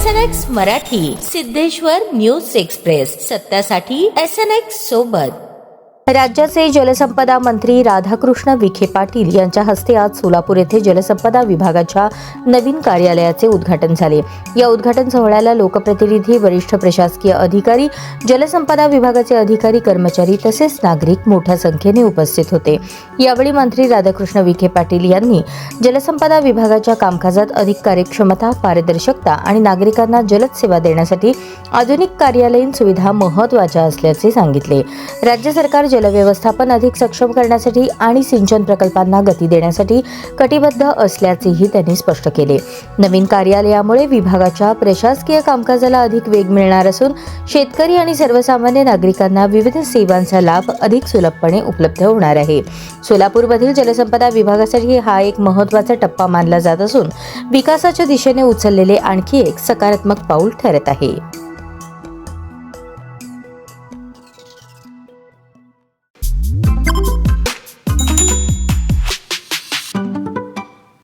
SNX Marathi, Siddheshwar news express, सत्यासाठी SNX सोबत। राज्याचे जलसंपदा मंत्री राधाकृष्ण विखे पाटील यांच्या हस्ते आज सोलापूर येथे जलसंपदा विभागाच्या नवीन कार्यालयाचे उद्घाटन झाले। या उद्घाटन सोहळ्याला लोकप्रतिनिधी, वरिष्ठ प्रशासकीय अधिकारी, जलसंपदा विभागाचे अधिकारी, कर्मचारी तसेच नागरिक मोठ्या संख्येने उपस्थित होते। यावेळी मंत्री राधाकृष्ण विखे पाटील यांनी जलसंपदा विभागाच्या कामकाजात अधिक कार्यक्षमता, पारदर्शकता आणि नागरिकांना जलद सेवा देण्यासाठी आधुनिक कार्यालयीन सुविधा महत्त्वाच्या असल्याचे सांगितले। राज्य सरकार जलव्यवस्थापन अधिक सक्षम करण्यासाठी आणि सिंचन प्रकल्पांना गती देण्यासाठी कटिबद्ध असल्याचेही त्यांनी स्पष्ट केले। नवीन कार्यालयामुळे विभागाच्या प्रशासकीय कामकाजाला अधिक वेग मिळणार असून शेतकरी आणि सर्वसामान्य नागरिकांना विविध सेवांचा लाभ अधिक सुलभपणे उपलब्ध होणार आहे। सोलापूरमधील जलसंपदा विभागासाठी हा एक महत्त्वाचा टप्पा मानला जात असून विकासाच्या दिशेने उचललेले आणखी एक सकारात्मक पाऊल ठरत आहे।